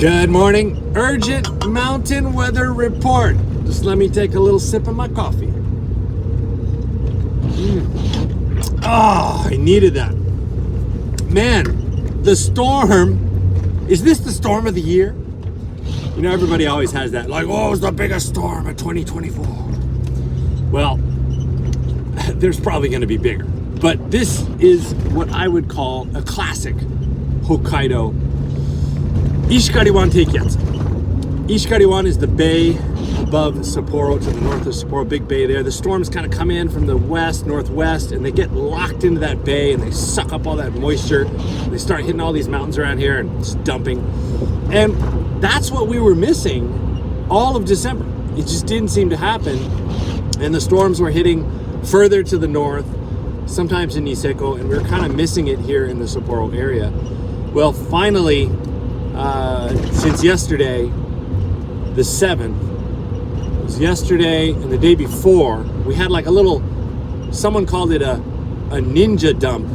Good morning. Urgent mountain weather report. Just let me take a little sip of my coffee. I needed that. Man, the storm. Is this the storm of the year? You know, everybody always has that. Like, oh, it's the biggest storm of 2024. Well, there's probably going to be bigger. But this is what I would call a classic Hokkaido Ishikariwan Teikatsu. Ishikariwan is the bay above Sapporo, to the north of Sapporo, big bay there. The storms kind of come in from the west, northwest, and they get locked into that bay and they suck up all that moisture. They start hitting all these mountains around here and it's dumping. And that's what we were missing all of December. It just didn't seem to happen. And the storms were hitting further to the north, sometimes in Niseko, and we were kind of missing it here in the Sapporo area. Well, finally, since yesterday, the 7th, it was yesterday and the day before, we had like a little, someone called it a ninja dump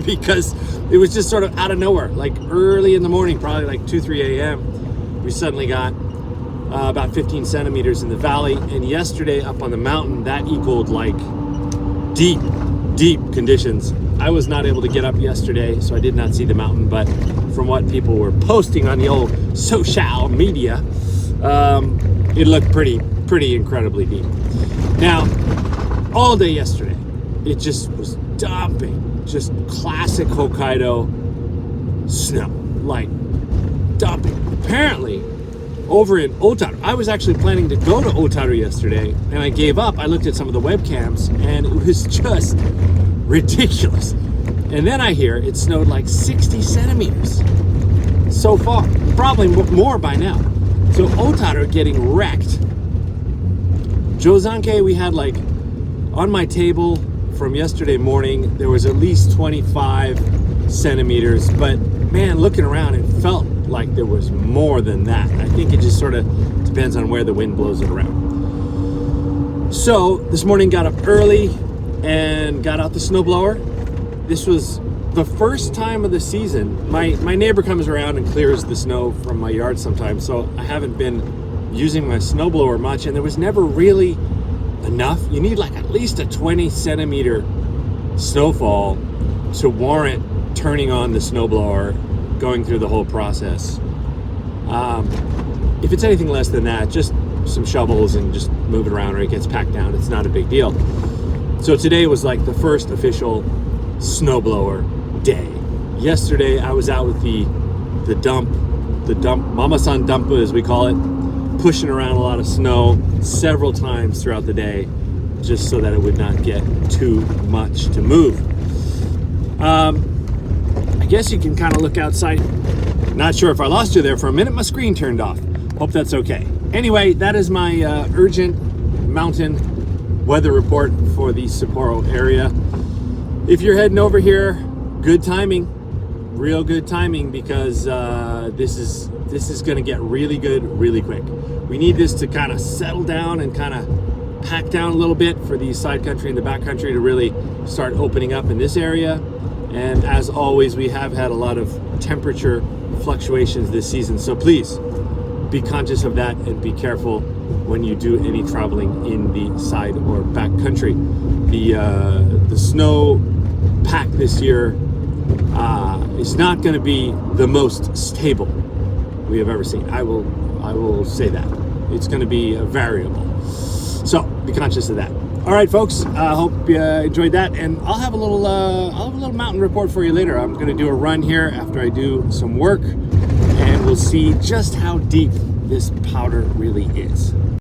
because it was just sort of out of nowhere, like early in the morning, probably like 2-3 a.m. We suddenly got about 15 centimeters in the valley, and yesterday up on the mountain, that equaled like deep conditions. I was not able to get up yesterday, so I did not see the mountain, but from what people were posting on the old social media, it looked pretty incredibly deep. Now, all day yesterday, it just was dumping, just classic Hokkaido snow, like dumping. Apparently, over in Otaru, I was actually planning to go to Otaru yesterday, and I gave up. I looked at some of the webcams, and it was just ridiculous. And then I hear it snowed like 60 centimeters so far, probably more by now. So Otaru getting wrecked. Jozanke, we had like on my table from yesterday morning, there was at least 25 centimeters, but man, looking around, it felt like there was more than that. I think it just sort of depends on where the wind blows it around. So this morning got up early and got out the snowblower. This was the first time of the season. My neighbor comes around and clears the snow from my yard sometimes, so I haven't been using my snowblower much, and there was never really enough. You need like at least a 20 centimeter snowfall to warrant turning on the snowblower, going through the whole process. If it's anything less than that, just some shovels and just move it around, or it gets packed down. It's not a big deal. So today was like the first official snowblower day. Yesterday I was out with the dump, Mama-san dump as we call it, pushing around a lot of snow several times throughout the day, just so that it would not get too much to move. I guess you can kind of look outside. Not sure if I lost you there for a minute. My screen turned off. Hope that's okay. Anyway, that is my urgent mountain weather report for the Sapporo area. If you're heading over here, good timing, real good timing, because this is going to get really good really quick. We need this to kind of settle down and kind of pack down a little bit for the side country and the back country to really start opening up in this area. And as always, we have had a lot of temperature fluctuations this season, so please be conscious of that and be careful when you do any traveling in the side or back country. The snow pack this year is not going to be the most stable we have ever seen. I will say that it's going to be a variable, so be conscious of that. All right, folks, I hope you enjoyed that, and I'll have a little mountain report for you later. I'm going to do a run here after I do some work, and we'll see just how deep this powder really is.